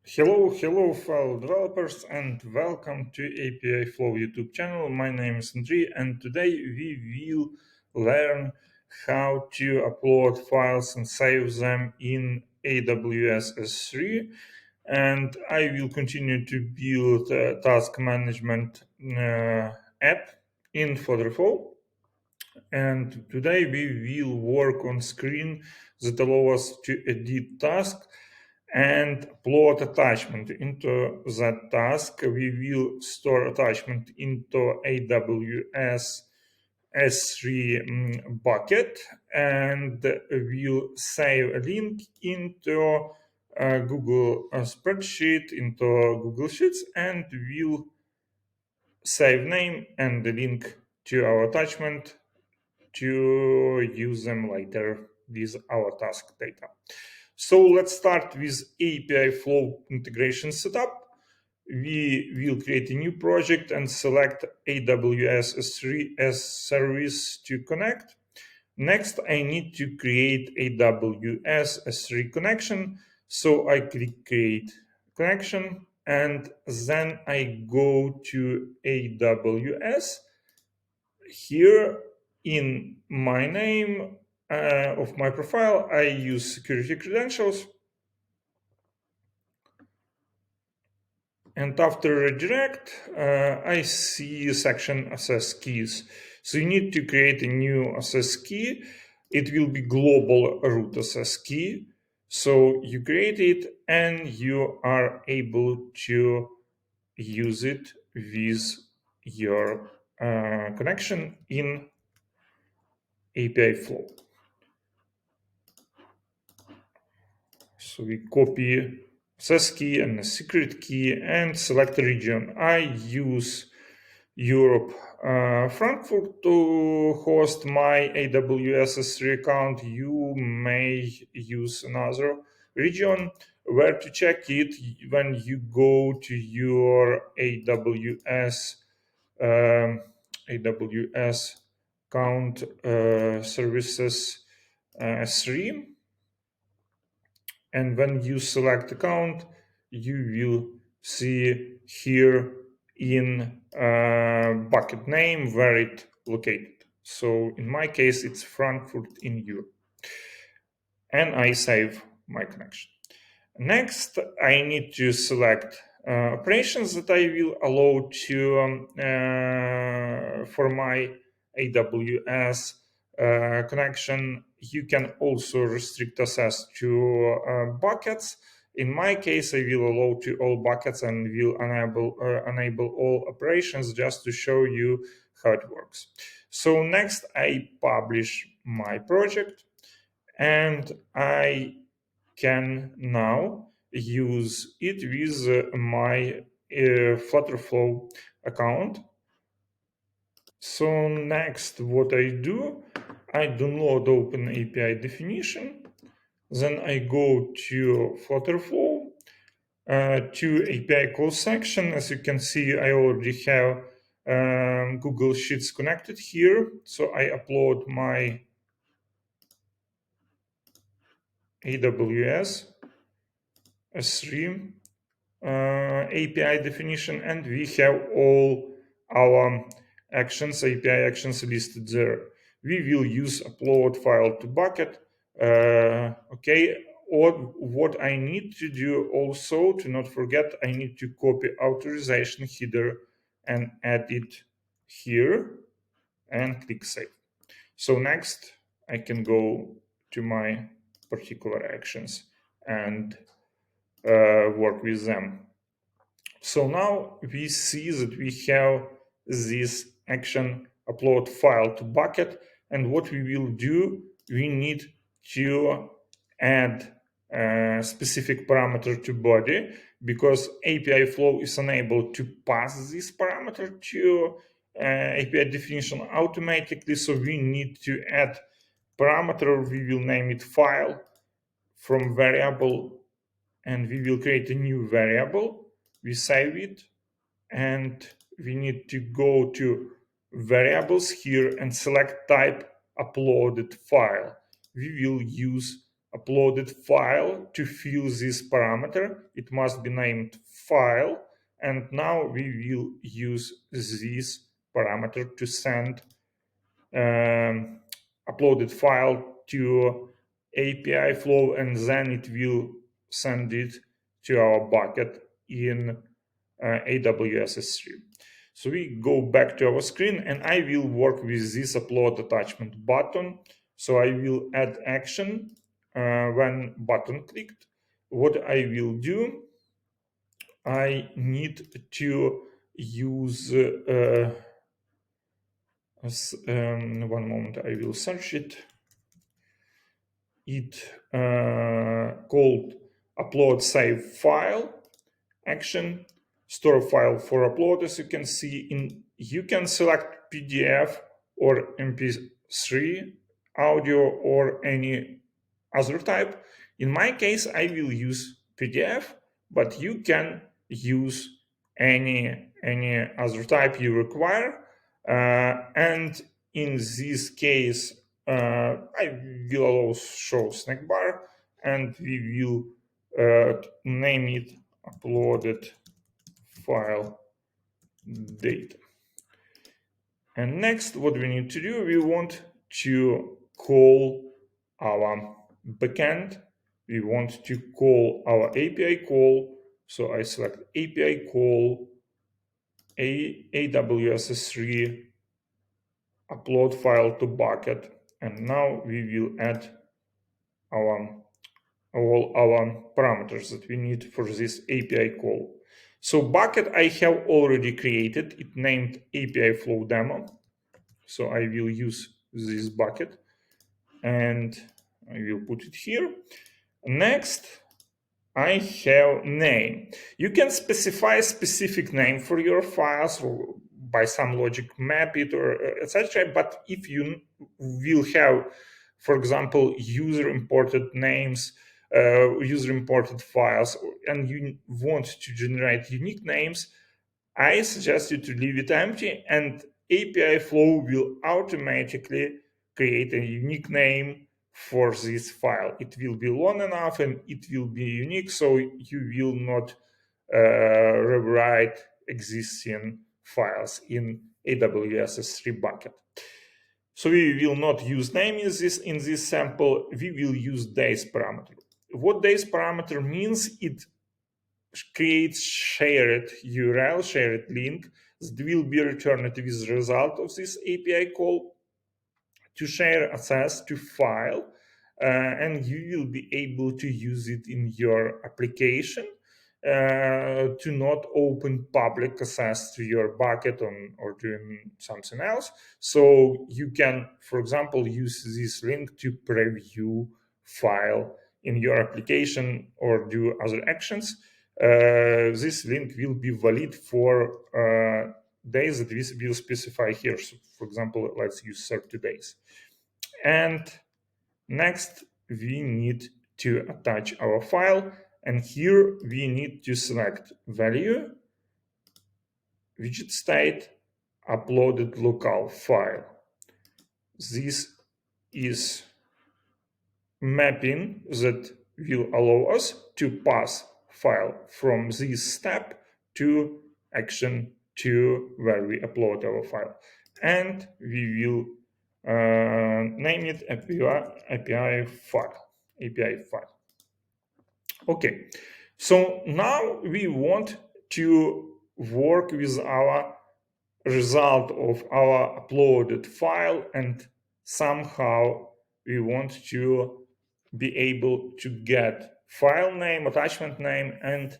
Hello, fellow developers, and welcome to API Flow YouTube channel. My name is Andrei, and today we will learn how to upload files and save them in AWS S3. And I will continue to build a task management app in FlutterFlow. And today we will work on screen that allow us to edit task and upload attachment into that task. We will store attachment into AWS S3 bucket, and we'll save a link into Google spreadsheet, into Google Sheets, and we'll save name and the link to our attachment to use them later with our task data. So let's start with API Flow integration setup. We will create a new project and select AWS S3 as service to connect. Next, I need to create AWS S3 connection. So I click create connection, and then I go to AWS. Here in my name of my profile, I use security credentials. And after redirect, I see a section access keys. So you need to create a new access key. It will be global root access key. So you create it and you are able to use it with your connection in API Flow. So we copy access key and a secret key and select a region. I use Europe, Frankfurt to host my AWS S3 account. You may use another region. Where to check it? When you go to your AWS account services S3. And when you select account, you will see here in bucket name where it located. So in my case, it's Frankfurt in Europe. And I save my connection. Next, I need to select operations that I will allow to for my AWS connection. You can also restrict access to buckets. In my case, I will allow to all buckets and will enable all operations just to show you how it works. So next, I publish my project, and I can now use it with my FlutterFlow account. So next, what I do, I download Open API definition. Then I go to FlutterFlow, to API call section. As you can see, I already have Google Sheets connected here. So I upload my AWS S3 API definition, and we have all our actions, API actions listed there. We will use upload file to bucket. Okay, or what I need to do also, to not forget, I need to copy authorization header and add it here and click save. So next I can go to my particular actions and work with them. So now we see that we have this action upload file to bucket, and what we will do, we need to add a specific parameter to body, because API Flow is unable to pass this parameter to API definition automatically. So we need to add parameter. We will name it file from variable, and we will create a new variable. We save it, and we need to go to variables here and select type uploaded file. We will use uploaded file to fill this parameter. It must be named file. And now we will use this parameter to send uploaded file to API flow, and then it will send it to our bucket in AWS S3. So we go back to our screen, and I will work with this upload attachment button. So I will add action when button clicked. What I will do, I need to use one moment, I will search it. It called upload save file action, store file for upload. As you can see, you can select PDF or MP3 audio or any other type. In my case, I will use PDF, but you can use any other type you require. And in this case, I will allow show snack bar, and we will name it uploaded file data. And next, what we need to do, we want to call our backend. We want to call our API call. So I select API call AWS S3 upload file to bucket. And now we will add all our parameters that we need for this API call. So bucket I have already created. It named API flow demo. So I will use this bucket and I will put it here. Next, I have name. You can specify a specific name for your files or by some logic map it or etc. But if you will have, for example, user imported names, user imported files, and you want to generate unique names, I suggest you to leave it empty, and API flow will automatically create a unique name for this file. It will be long enough and it will be unique, so you will not rewrite existing files in AWS S3 bucket. So we will not use name in this sample. We will use days parameter. What days parameter means, it creates shared URL, shared link that will be returned with the result of this API call to share access to file, and you will be able to use it in your application to not open public access to your bucket or doing something else. So you can, for example, use this link to preview file in your application or do other actions. This link will be valid for days that we will specify here. So for example, let's use 30 days. And next, we need to attach our file. And here we need to select value, widget state, uploaded local file. This is mapping that will allow us to pass file from this step to action to where we upload our file. And we will name it API file. Okay, so now we want to work with our result of our uploaded file, and somehow we want to be able to get file name, attachment name, and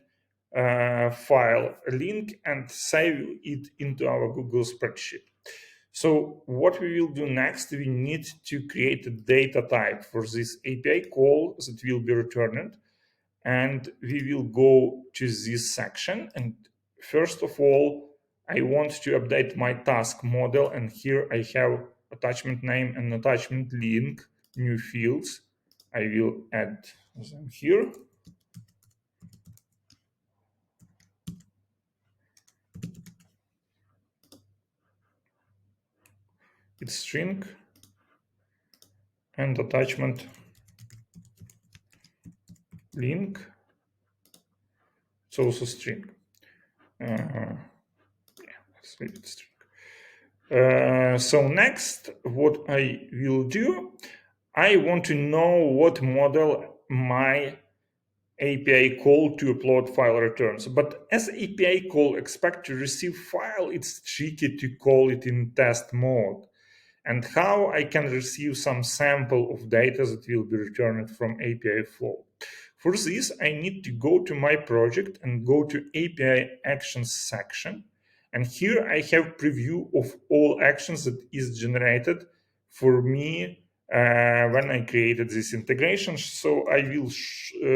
file link and save it into our Google spreadsheet. So what we will do next, we need to create a data type for this API call that will be returned. And we will go to this section. And first of all, I want to update my task model. And here I have attachment name and attachment link, new fields. I will add them here. It's string and attachment link. It's also string. Let's leave it string. So next, what I will do, I want to know what model my API call to upload file returns. But as API call expect to receive file, it's tricky to call it in test mode. And how I can receive some sample of data that will be returned from API flow. For this, I need to go to my project and go to API actions section. And here I have preview of all actions that is generated for me when I created this integration. So I will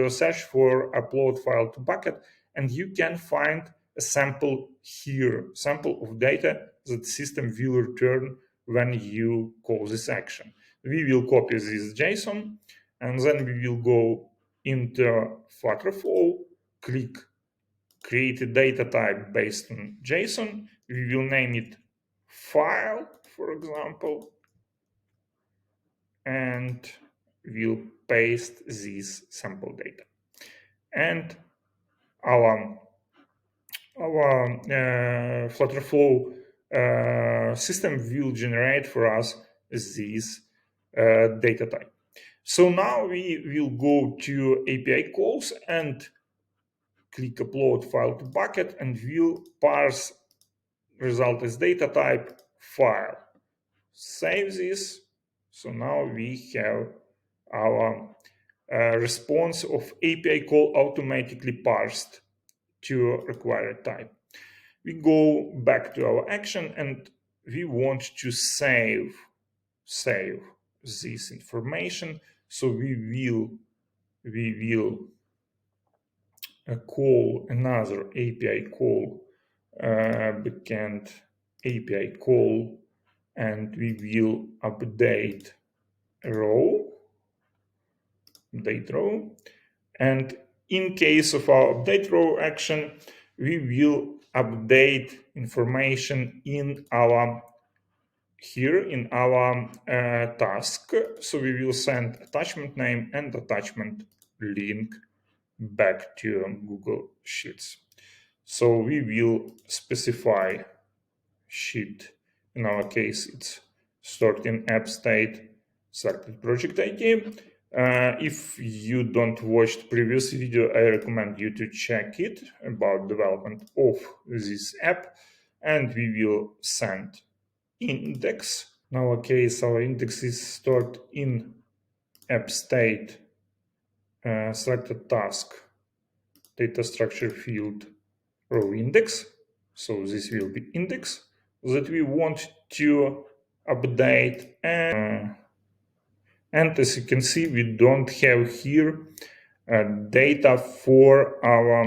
search for upload file to bucket, and you can find a sample here, sample of data that system will return when you call this action. We will copy this JSON, and then we will go into FlutterFlow, click create a data type based on JSON. We will name it file, for example, and we'll paste this sample data. And our FlutterFlow system will generate for us this data type. So now we will go to API calls and click upload file to bucket, and we'll parse result as data type file. Save this. So now we have our response of API call automatically parsed to required type. We go back to our action and we want to save this information. So we will call another API call, backend API call, and we will update row, and in case of our update row action, we will update information in our task. So we will send attachment name and attachment link back to Google Sheets. So we will specify sheet. In our case, it's stored in app state, selected project ID. If you don't watch the previous video, I recommend you to check it about development of this app, and we will send index. In our case, our index is stored in app state, selected task, data structure field, row index. So this will be index that we want to update. And as you can see, we don't have here data for our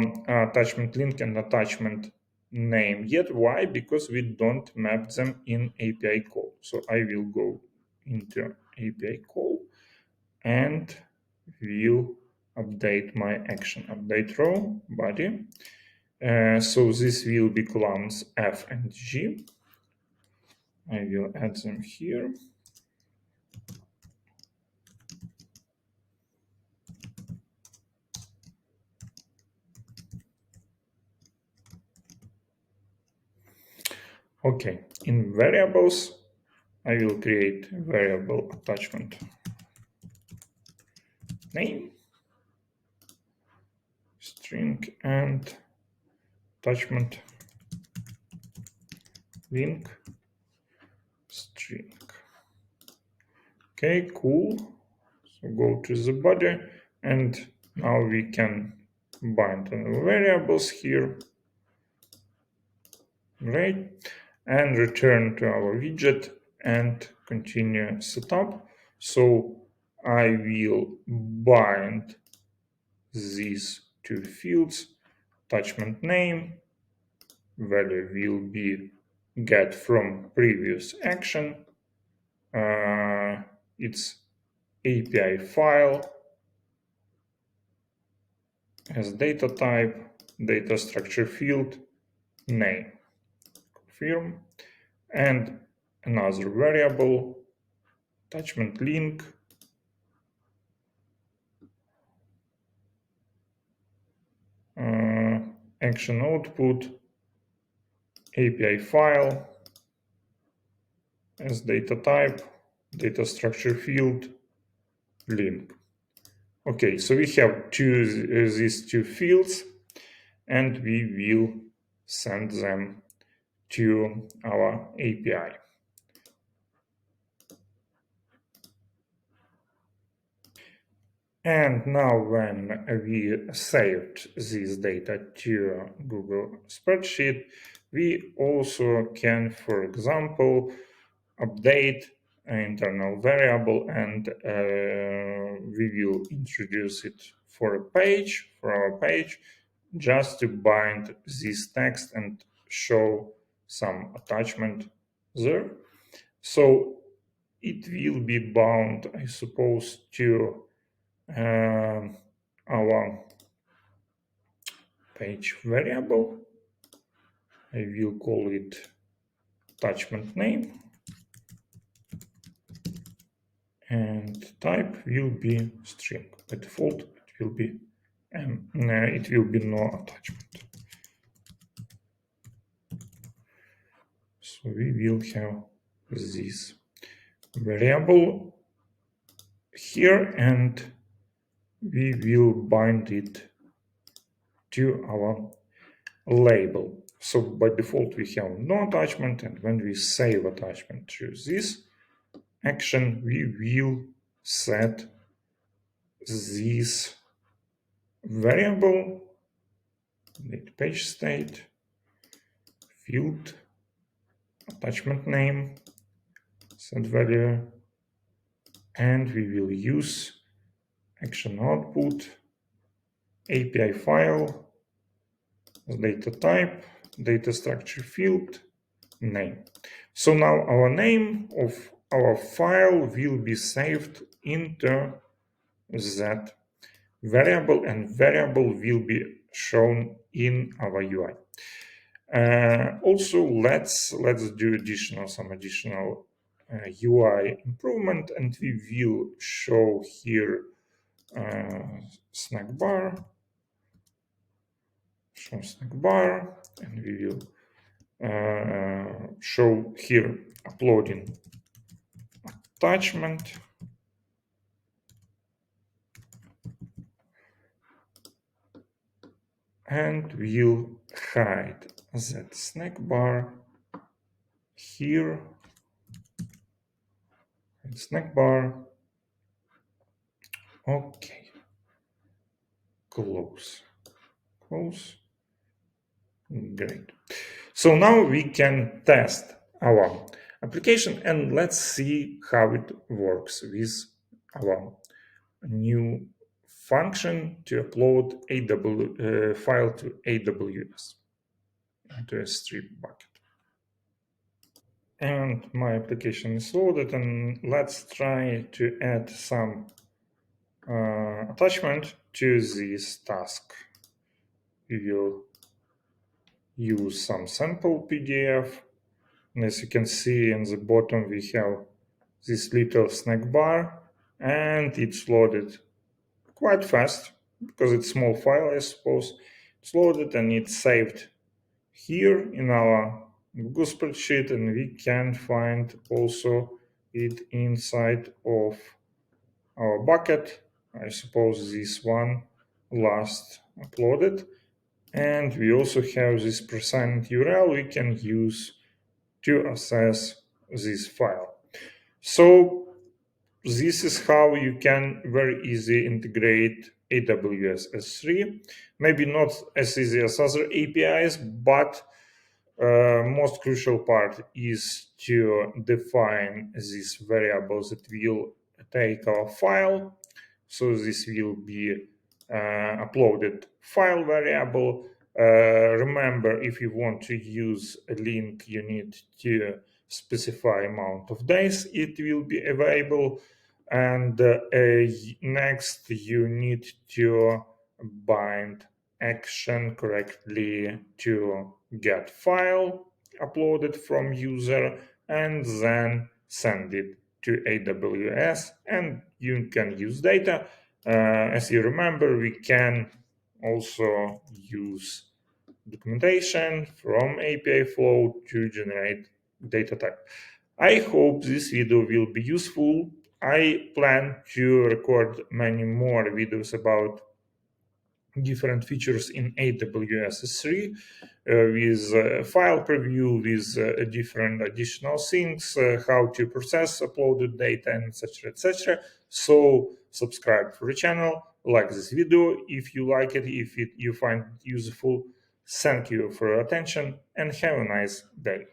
attachment link and attachment name yet. Why? Because we don't map them in API call. So I will go into API call and will update my action, update row body. So this will be columns F and G. I will add them here. Okay, in variables, I will create a variable attachment name, string, and attachment link string. Okay, cool. So go to the body, and now we can bind on the variables here. Great. And return to our widget and continue setup. So I will bind these two fields. Attachment name, value will be get from previous action. It's API file as data type, data structure field, name. Confirm. And another variable, attachment link, action output, API file as data type, data structure field, link. Okay, so we have these two fields, and we will send them to our API. And now when we saved this data to Google spreadsheet, we also can, for example, update an internal variable, and we will introduce it for our page, just to bind this text and show some attachment there. So it will be bound, I suppose, to our page variable. I will call it attachment name, and type will be string. By default, it will be no attachment. So we will have this variable here, and we will bind it to our label. So by default, we have no attachment, and when we save attachment to this action, we will set this variable, page state, field, attachment name, set value, and we will use action output, API file, data type, data structure field, name. So now our name of our file will be saved into that variable, and variable will be shown in our UI. Also, let's do some additional UI improvement, and we will show here snack bar, and we will show here uploading attachment, and we'll hide that snack bar here, snack bar. Okay, close. Great. So now we can test our application, and let's see how it works with our new function to upload file to AWS, to S3 bucket. And my application is loaded, and let's try to add some attachment to this task. We will use some sample PDF, and as you can see in the bottom, we have this little snack bar, and it's loaded quite fast because it's a small file, I suppose. It's loaded and it's saved here in our Google spreadsheet, and we can find also it inside of our bucket. I suppose this one last uploaded, and we also have this presign URL we can use to access this file. So this is how you can very easily integrate AWS S3. Maybe not as easy as other APIs, but most crucial part is to define these variables that will take our file. So this will be uploaded file variable. Remember, if you want to use a link, you need to specify amount of days it will be available. And next, you need to bind action correctly to get file uploaded from user, and then send it to AWS, and you can use data. As you remember, we can also use documentation, from API flow to generate data type. I hope this video will be useful. I plan to record many more videos about different features in AWS S3 with file preview, with different additional things, how to process uploaded data, and etc. etc. So subscribe for the channel, like this video if you like it, if you find it useful. Thank you for your attention and have a nice day.